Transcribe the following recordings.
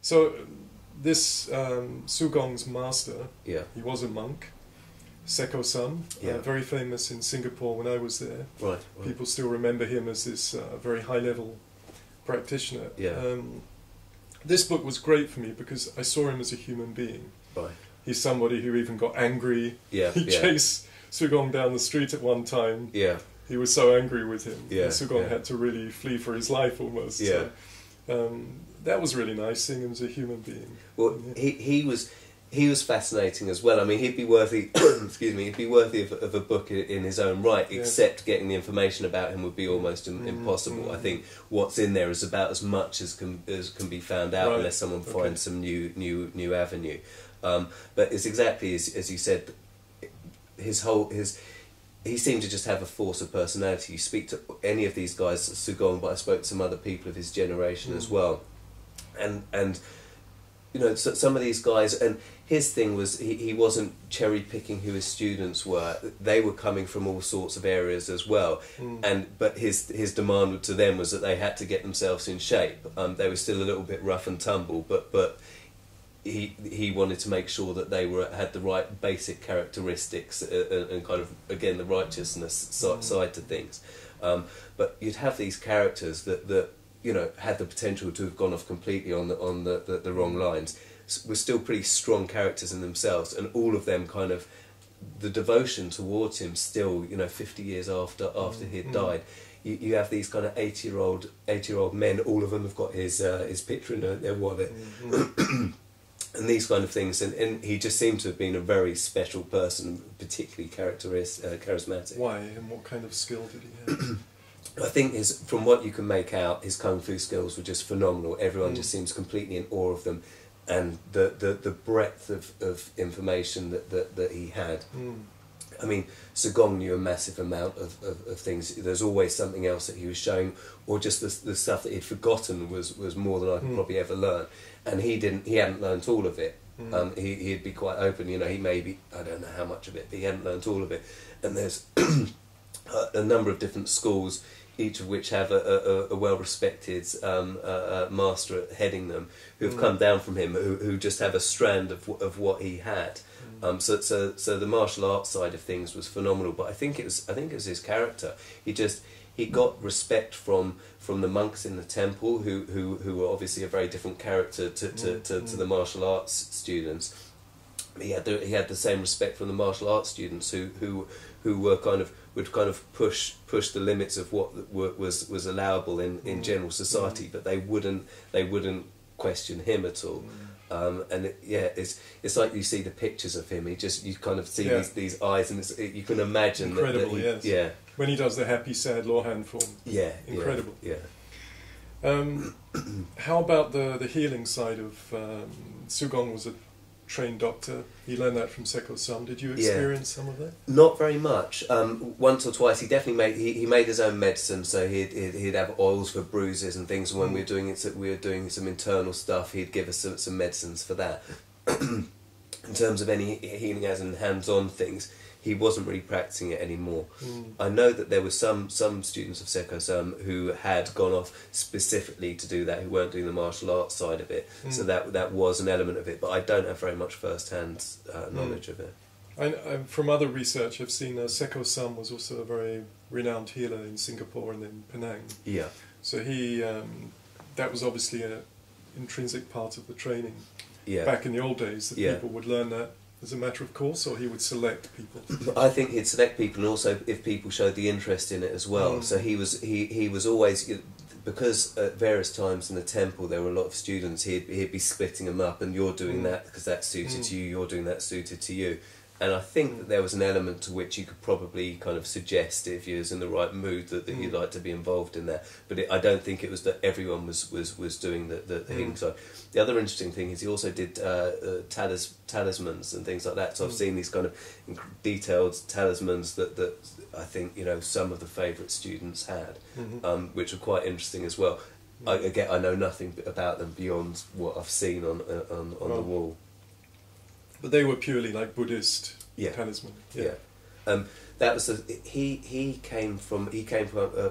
So this Sugong's master, Yeah. he was a monk, Seko-sam, Yeah. very famous in Singapore when I was there. Right. People still remember him as this very high-level practitioner. Yeah. This book was great for me because I saw him as a human being. Right. He's somebody who even got angry. Yeah. He Yeah. chased Sugong down the street at one time. Yeah. He was so angry with him. Yeah, And Sugong yeah. had to really flee for his life almost. Yeah. So, that was really nice, seeing him as a human being. Well, Yeah. he was fascinating as well. I mean, he'd be worthy. Excuse me. He'd be worthy of a book in his own right. Yeah. Except getting the information about him would be almost impossible. I think what's in there is about as much as can be found out, Right. unless someone finds some new avenue. But it's exactly as you said. He seemed to just have a force of personality. You speak to any of these guys, Sugong, but I spoke to some other people of his generation as well, and you know, some of these guys, and his thing was he wasn't cherry picking who his students were. They were coming from all sorts of areas as well, but his demand to them was that they had to get themselves in shape. They were still a little bit rough and tumble, but he wanted to make sure that they had the right basic characteristics and kind of, again, the righteousness side to things. But you'd have these characters that you know had the potential to have gone off completely on the wrong lines. Were still pretty strong characters in themselves, and all of them kind of the devotion towards him still, you know, 50 years after he'd died. You have these kind of 80-year-old men. All of them have got his picture in their wallet. And these kind of things, and he just seemed to have been a very special person, particularly charismatic. Why, and what kind of skill did he have? I think from what you can make out, his kung fu skills were just phenomenal. Everyone just seems completely in awe of them, and the breadth of information that he had. I mean, Sugong knew a massive amount of things. There's always something else that he was showing, or just the stuff that he'd forgotten was more than I could probably ever learn. And he hadn't learnt all of it. He'd be quite open, you know, he maybe, I don't know how much of it, but he hadn't learnt all of it. And there's a number of different schools, each of which have a well-respected master heading them, who have come down from him, who just have a strand of what he had. So the martial arts side of things was phenomenal, but I think it was his character. He got respect from the monks in the temple, who were obviously a very different character to the martial arts students. He had the same respect from the martial arts students who were would push the limits of what was allowable in general society, but they wouldn't question him at all. It's like you see the pictures of him. You kind of see these eyes, and you can imagine incredible. that Yes. When he does the happy, sad law hand form. Yeah. Incredible. Yeah. How about the healing side of Sugong? Was a trained doctor. He learned that from Seko-sam. Did you experience some of that? Not very much. Once or twice, he definitely made his own medicine. So he'd have oils for bruises and things. And when we were doing some internal stuff, he'd give us some medicines for that. In terms of any healing, as in hands-on things, he wasn't really practicing it anymore. I know that there were some students of Seko-sam who had gone off specifically to do that, who weren't doing the martial arts side of it. So that was an element of it, but I don't have very much first-hand knowledge of it. From other research, I've seen Seko-sam was also a very renowned healer in Singapore and in Penang. Yeah. So he that was obviously an intrinsic part of the training. Yeah. Back in the old days, that people would learn that as a matter of course, or he would select people? I think he'd select people, and also if people showed the interest in it as well. So he was always, because at various times in the temple there were a lot of students, he'd be splitting them up, and you're doing that because that's suited to you, you're doing that suited to you. And I think that there was an element to which you could probably kind of suggest, if you was in the right mood, that you'd like to be involved in that. But I don't think it was that everyone was doing the healing side. The other interesting thing is he also did talismans and things like that. So I've seen these kind of detailed talismans that I think, you know, some of the favourite students had, which are quite interesting as well. I know nothing about them beyond what I've seen on the wall. But they were purely like Buddhist talisman. Yeah. That was he came from the Shaolin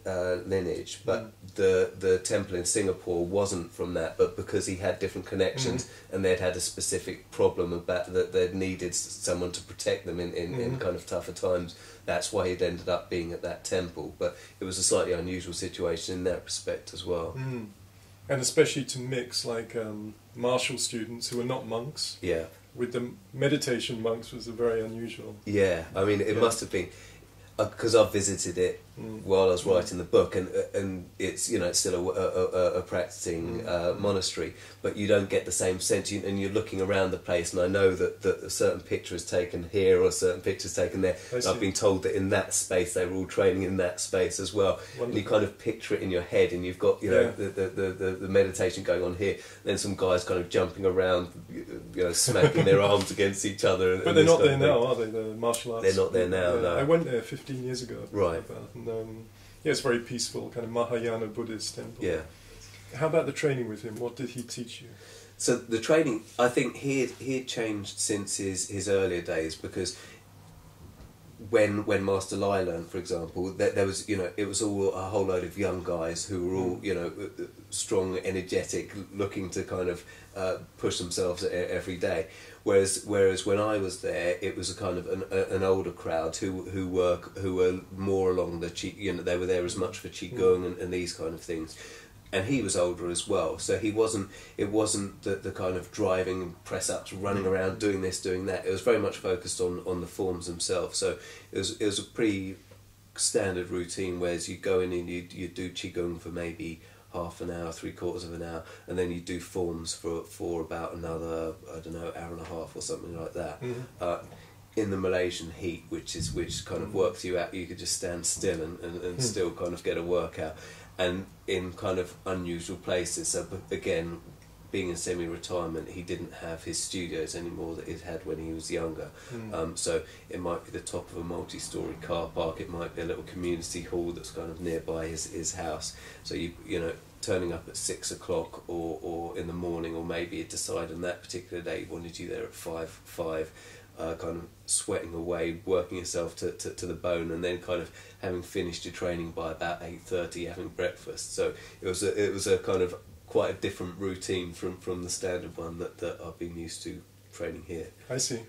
lineage, but the temple in Singapore wasn't from that, but because he had different connections and they'd had a specific problem about that they'd needed someone to protect them in kind of tougher times. That's why he'd ended up being at that temple, but it was a slightly unusual situation in that respect as well. And especially to mix like martial students who are not monks with the meditation monks was very unusual. Yeah, I mean it must have been, because I've visited it while I was writing the book, and it's, you know, it's still a practicing monastery, but you don't get the same sense, and you're looking around the place, and I know that a certain picture is taken here or a certain picture is taken there. I've been told that in that space they were all training in that space as well. Wonderful. And you kind of picture it in your head, and you've got, you know, the meditation going on here, and then some guys kind of jumping around, you know, smacking their arms against each other. But they're not there now, are they? The martial arts. They're not there now. No. I went there 15 years ago. Right. And, it's very peaceful, kind of Mahayana Buddhist temple. Yeah. How about the training with him? What did he teach you? So the training, I think he had changed since his earlier days, because when Master Lai learned, for example, there was, you know, it was all a whole load of young guys who were all, you know, strong, energetic, looking to kind of push themselves every day. Whereas when I was there, it was a kind of an older crowd who were more along the qi, you know, they were there as much for qigong and these kind of things. And he was older as well, so it wasn't the kind of driving press ups, running around doing this, doing that. It was very much focused on the forms themselves. So it was a pretty standard routine, whereas you go in and you do qigong for maybe half an hour, 3/4 of an hour, and then you do forms for about another, I don't know, hour and a half or something like that. In the Malaysian heat, which kind of works you out, you could just stand still and still kind of get a workout. And in kind of unusual places. So again, being in semi-retirement, he didn't have his studios anymore that he'd had when he was younger. So it might be the top of a multi-storey car park, it might be a little community hall that's kind of nearby his house. So you know, turning up at 6 o'clock or in the morning, or maybe he'd decide on that particular day he wanted you there at five, kind of sweating away, working yourself to the bone, and then kind of having finished your training by about 8:30, having breakfast. So it was a kind of quite a different routine from the standard one that I've been used to training here. I see.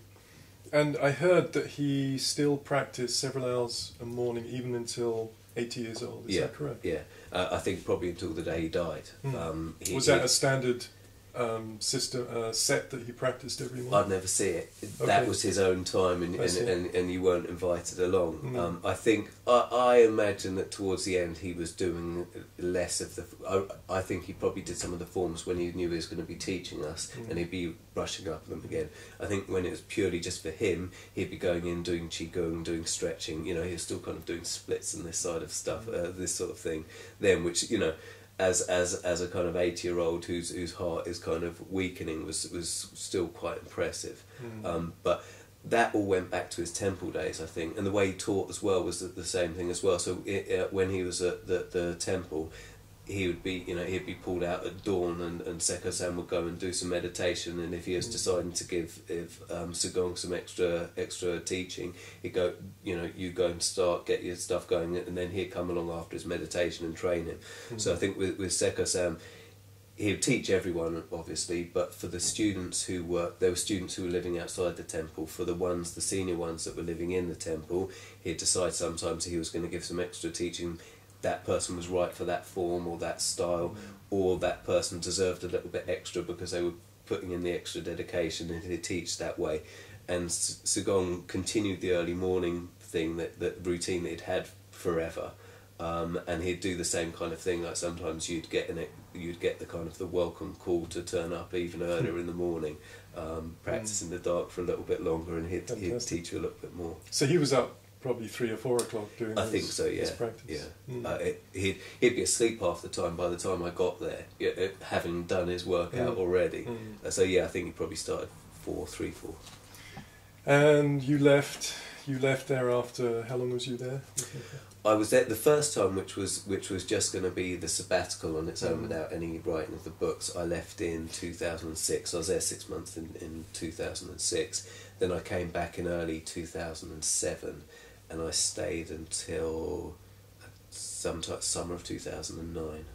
And I heard that he still practiced several hours a morning, even until 80 years old. Is that correct? Yeah. I think probably until the day he died. Was that a standard system set that he practiced every morning? I'd never see it. Okay. That was his own time, and you weren't invited along. I think I imagine that towards the end he was doing less of the. I think he probably did some of the forms when he knew he was going to be teaching us, and he'd be brushing up them again. I think when it was purely just for him, he'd be going in doing qigong, doing stretching. You know, he was still kind of doing splits and this side of stuff, this sort of thing. Then, which, you know, as a kind of 80-year-old whose heart is kind of weakening, was still quite impressive. But that all went back to his temple days, I think, and the way he taught as well was the same thing as well. So when he was at the temple, he would be, you know, he'd be pulled out at dawn, and Seko-san would go and do some meditation, and if he was deciding to give Sugong some extra teaching, he'd go, you know, you go and get your stuff going, and then he'd come along after his meditation and train him. So I think with Seko-san, he would teach everyone, obviously, but for the students there were students who were living outside the temple. For the senior ones that were living in the temple, he'd decide sometimes he was going to give some extra teaching. That person was right for that form or that style, or that person deserved a little bit extra because they were putting in the extra dedication, and he'd teach that way. And Sugong continued the early morning thing, that routine that he'd had forever, and he'd do the same kind of thing. Like sometimes you'd get the kind of the welcome call to turn up even earlier in the morning, practice in the dark for a little bit longer, and he'd teach you a little bit more. So he was up probably 3 or 4 o'clock doing his practice. He'd be asleep half the time by the time I got there, having done his workout already. So I think he probably started 3, 4. And you left there after, how long was you there? I was there the first time, which was just going to be the sabbatical on its own without any writing of the books. I left in 2006. I was there 6 months in 2006. Then I came back in early 2007. And I stayed until sometime summer of 2009.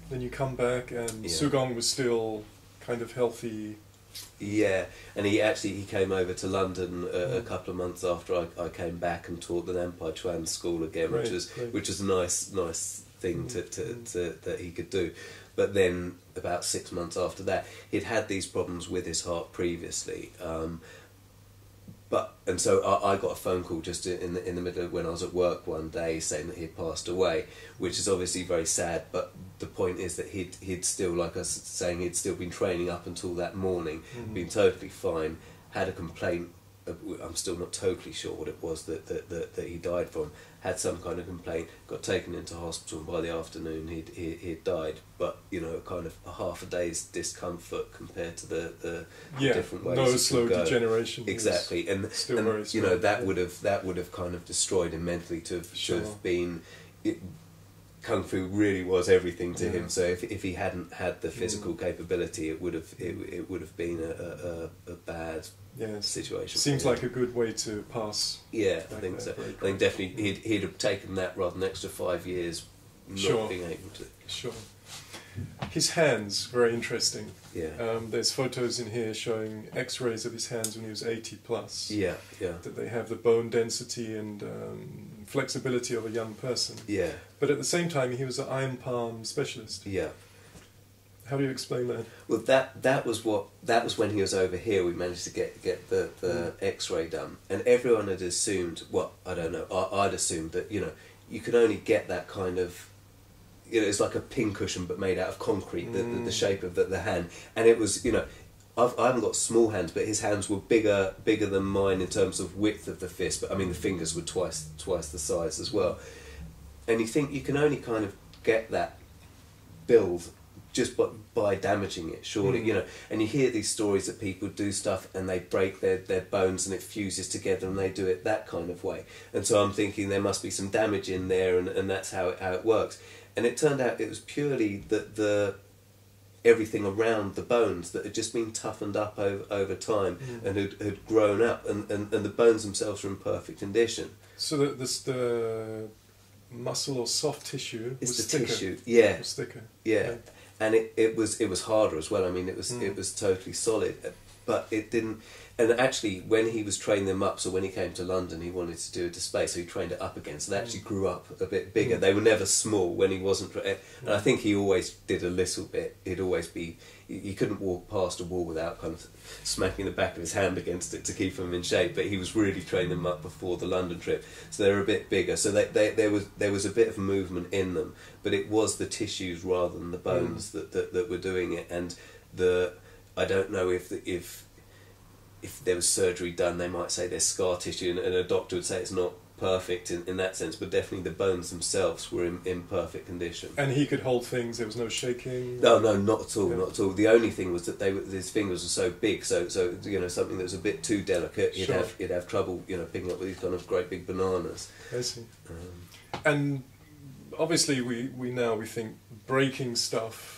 Then you come back, and Sugong was still kind of healthy. Yeah, and he came over to London a couple of months after I came back and taught the Nampai Chuan school again, which was a nice thing to that he could do. But then about 6 months after that, he'd had these problems with his heart previously. And so I got a phone call just in the middle of when I was at work one day saying that he'd passed away, which is obviously very sad. But the point is that he'd still, like I was saying, he'd still been training up until that morning, been totally fine, had a complaint. I'm still not totally sure what it was that he died from. Had some kind of complaint, got taken into hospital, and by the afternoon he'd died. But kind of a half a day's discomfort compared to the different ways. No slow degeneration. Exactly, and that would have kind of destroyed him mentally to have been. Kung Fu really was everything to him. So if he hadn't had the physical capability, it would have been a bad situation. Seems like a good way to pass. Yeah, I think so. I think definitely he'd have taken that rather than an extra 5 years not being able to. Sure. His hands, very interesting. Yeah. There's photos in here showing X-rays of his hands when he was 80 plus. Yeah. That they have the bone density and flexibility of a young person. Yeah. But at the same time, he was an iron palm specialist. Yeah. How do you explain that? Well, that was when he was over here. We managed to get the X-ray done, and everyone had assumed. Well, I don't know. I'd assumed that you could only get that kind of. It's like a pincushion but made out of concrete. The shape of the hand, and it was I haven't got small hands, but his hands were bigger than mine in terms of width of the fist. But I mean, the fingers were twice the size as well. And you think you can only kind of get that build just by damaging it, surely, And you hear these stories that people do stuff and they break their bones and it fuses together and they do it that kind of way. And so I'm thinking there must be some damage in there, and that's how it works. And it turned out it was purely the everything around the bones that had just been toughened up over time and had grown up, and the bones themselves were in perfect condition. So the muscle or soft tissue was thicker. Tissue, yeah. It was thicker. Yeah. And it was harder as well. I mean, it was totally solid, but it didn't. And actually, when he was training them up, so when he came to London, he wanted to do a display, so he trained it up again. So they actually grew up a bit bigger. They were never small when he wasn't. And I think he always did a little bit. He'd always be. You couldn't walk past a wall without kind of smacking the back of his hand against it to keep him in shape. But he was really training them up before the London trip, so they were a bit bigger. So there was a bit of movement in them, but it was the tissues rather than the bones that were doing it. And I don't know if there was surgery done, they might say there's scar tissue, and a doctor would say it's not perfect in that sense, but definitely the bones themselves were in perfect condition. And he could hold things, there was no shaking? No, not at all, not at all. The only thing was that his fingers were so big, so something that was a bit too delicate, he'd have trouble, picking up these kind of great big bananas. I see. And obviously we think breaking stuff,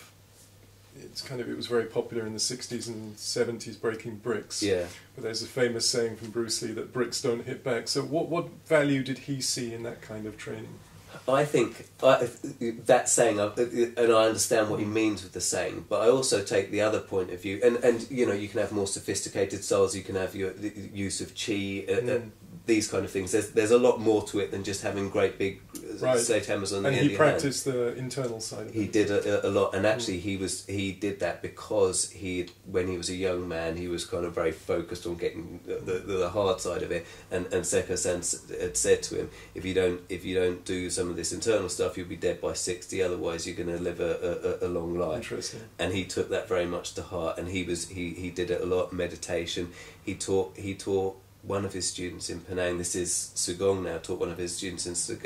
it was very popular in the 60s and 70s, breaking bricks. Yeah. But there's a famous saying from Bruce Lee that bricks don't hit back. So what value did he see in that kind of training? I think that saying, and I understand what he means with the saying, but I also take the other point of view, and you can have more sophisticated styles, you can have your use of chi, these kind of things. There's a lot more to it than just having great big state hammers on the end of your hand. And he practiced the internal side of it. He did a lot, and actually he did that because when he was a young man, he was kind of very focused on getting the hard side of it, and Seko-san had said to him, if you don't do some of this internal stuff, you'll be dead by 60, otherwise you're going to live a long life. Interesting. And he took that very much to heart, and he did it a lot. Meditation. He taught one of his students in Penang, this is Sugong now, taught one of his students in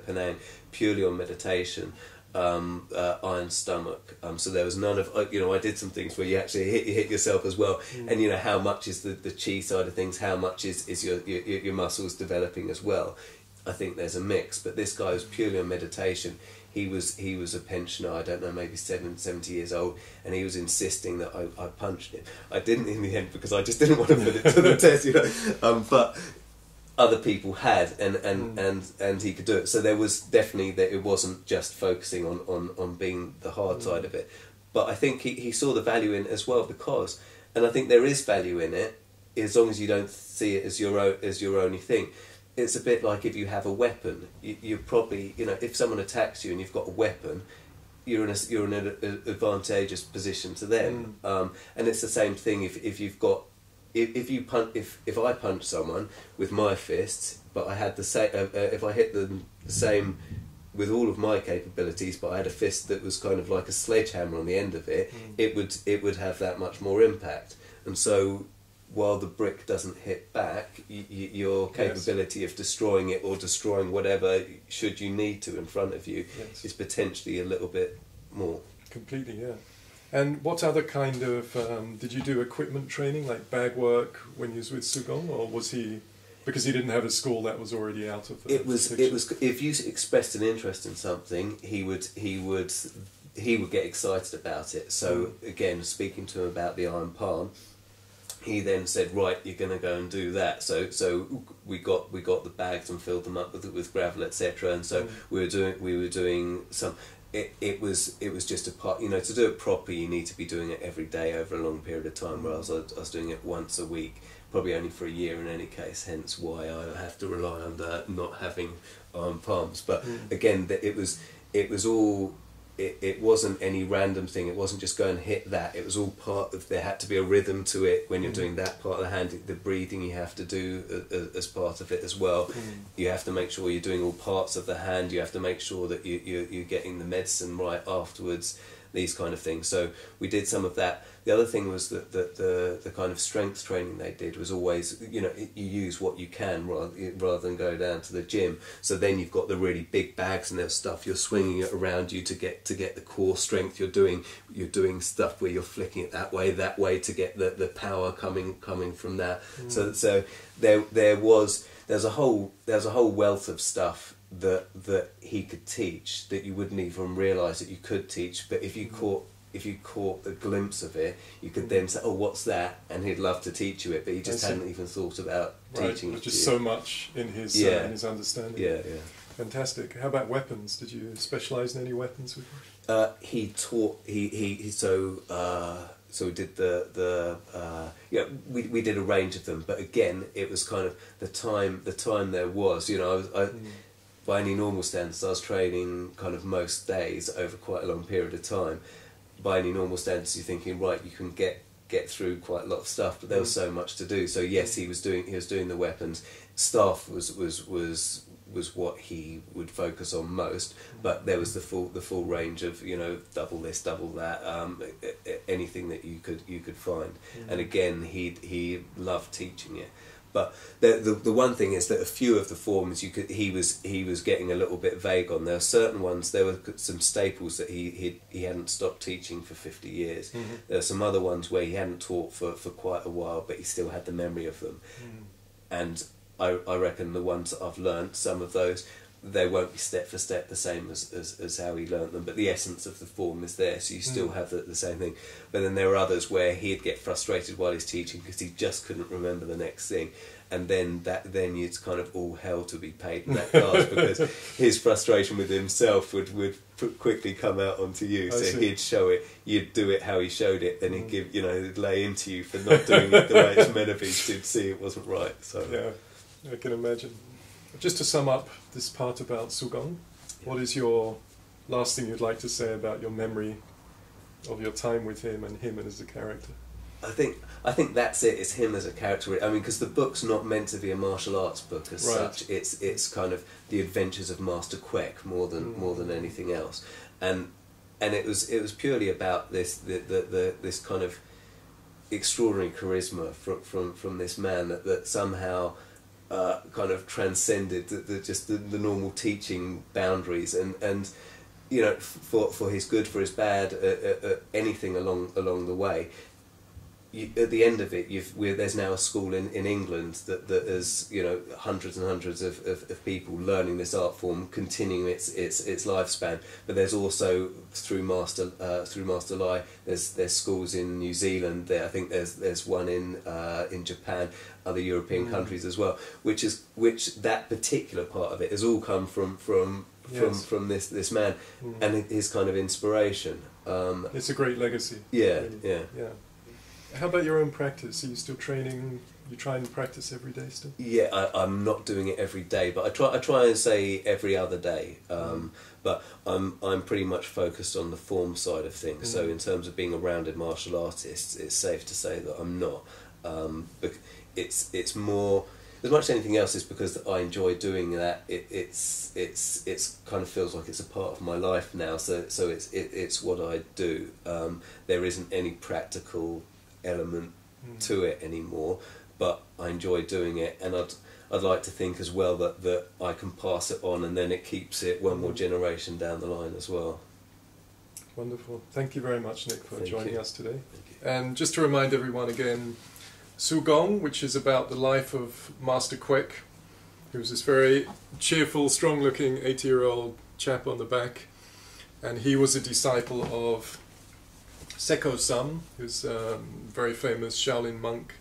Penang purely on meditation, iron stomach. So there was none of, I did some things where you actually hit yourself as well, and how much is the chi side of things, how much is your muscles developing as well. I think there's a mix, but this guy was purely on meditation. He was a pensioner, I don't know, maybe 70 years old, and he was insisting that I punched him. I didn't in the end because I just didn't want to put it to the test, But other people had, and he could do it. So there was definitely that it wasn't just focusing on being the hard side of it. But I think he saw the value in it as well, because, and I think there is value in it, as long as you don't see it as your only thing. It's a bit like if you have a weapon, you're probably, if someone attacks you and you've got a weapon, you're in an advantageous position to them. And it's the same thing if you've got, if I punch someone with my fists, but I had the same, if I hit them the same with all of my capabilities, but I had a fist that was kind of like a sledgehammer on the end of it, it would have that much more impact. And so, while the brick doesn't hit back, your capability of destroying it or destroying whatever, should you need to, in front of you, is potentially a little bit more. Completely, yeah. And what other kind of, did you do equipment training, like bag work, when you was with Sugong, or was he, because he didn't have a school that was already out of the picture? If you expressed an interest in something, he would get excited about it. So again, speaking to him about the iron palm, he then said, right, you're going to go and do that. So we got the bags and filled them up with gravel, etc. And so we were doing some. It was just a part. To do it properly, you need to be doing it every day over a long period of time. Whereas I was doing it once a week, probably only for a year in any case. Hence why I have to rely on not having iron palms. But again, it was all. It wasn't any random thing. It wasn't just go and hit that. It was all part of. There had to be a rhythm to it when you're doing that part of the hand. The breathing you have to do as part of it as well. You have to make sure you're doing all parts of the hand. You have to make sure that you're getting the medicine right afterwards. These kind of things. So we did some of that. The other thing was that the kind of strength training they did was always, you use what you can rather than go down to the gym. So then you've got the really big bags and there's stuff you're swinging it around you to get the core strength. You're doing stuff where you're flicking it that way to get the power coming from that. So there's a whole wealth of stuff that he could teach that you wouldn't even realise that you could teach, but if you caught a glimpse of it, you could then say, oh, what's that? And he'd love to teach you it, but he just hadn't even thought about teaching it. Just so much in his understanding. Yeah. Fantastic. How about weapons? Did you specialise in any weapons with him? So we did we did a range of them, but again, it was kind of the time there was, by any normal standards, I was training kind of most days over quite a long period of time. By any normal standards, you're thinking, right, you can get through quite a lot of stuff, but there was so much to do. So yes, he was doing the weapons. Staff was what he would focus on most, but there was the full range of double this, double that, anything that you could find. And again, he loved teaching it. But the one thing is that a few of the forms he was getting a little bit vague on. There were certain ones. There were some staples that he hadn't stopped teaching for 50 years. There were some other ones where he hadn't taught for quite a while, but he still had the memory of them. And I reckon the ones that I've learnt, some of those, they won't be step for step the same as how he learnt them, but the essence of the form is there, so you still have the same thing. But then there are others where he'd get frustrated while he's teaching because he just couldn't remember the next thing, and then it's kind of all hell to be paid in that class because his frustration with himself would quickly come out onto you. So he'd show it, you'd do it how he showed it, then he'd give he'd lay into you for not doing it the way it's meant to be. He'd see it wasn't right. So yeah, I can imagine. Just to sum up this part about Sugong, what is your last thing you'd like to say about your memory of your time with him and him as a character? I think that's it. It's him as a character. I mean, because the book's not meant to be a martial arts book as such. It's kind of the adventures of Master Qwek more than anything else, and it was purely about this kind of extraordinary charisma from this man that somehow. Kind of transcended the normal teaching boundaries and for his good, for his bad, anything along the way. at the end of it, there's now a school in England that has, you know, hundreds and hundreds of people learning this art form, continuing its lifespan. But there's also through Master Lai, there's schools in New Zealand. I think there's one in Japan, other European countries as well. Which that particular part of it has all come from this man and his kind of inspiration. It's a great legacy. Yeah, really. yeah. How about your own practice? Are you still training? You try and practice every day still? Yeah, I'm not doing it every day, but I try and say every other day. But I'm pretty much focused on the form side of things. So in terms of being a rounded martial artist, it's safe to say that I'm not. But it's more, as much as anything else, is because I enjoy doing that. It's kind of feels like it's a part of my life now. So it's what I do. There isn't any practical element to it anymore, but I enjoy doing it, and I'd like to think as well that I can pass it on, and then it keeps it one more generation down the line as well. Wonderful. Thank you very much, Nick, for joining us today. Thank you. And just to remind everyone again, Sugong, which is about the life of Master Qwek, who's this very cheerful, strong-looking 80-year-old chap on the back, and he was a disciple of Sam, who's a very famous Shaolin monk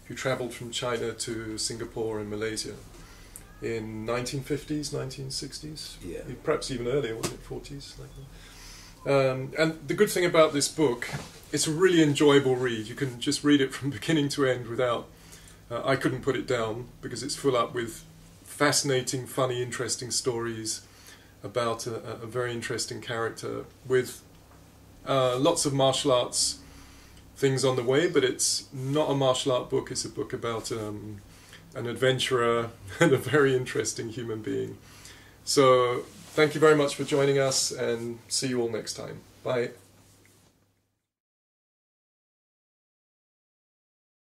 who travelled from China to Singapore and Malaysia in 1950s, 1960s, yeah, perhaps even earlier, wasn't it, 40s? Like that. And the good thing about this book, it's a really enjoyable read. You can just read it from beginning to end without... I couldn't put it down because it's full up with fascinating, funny, interesting stories about a very interesting character with lots of martial arts things on the way, but it's not a martial art book. It's a book about an adventurer and a very interesting human being. So thank you very much for joining us, and see you all next time. Bye.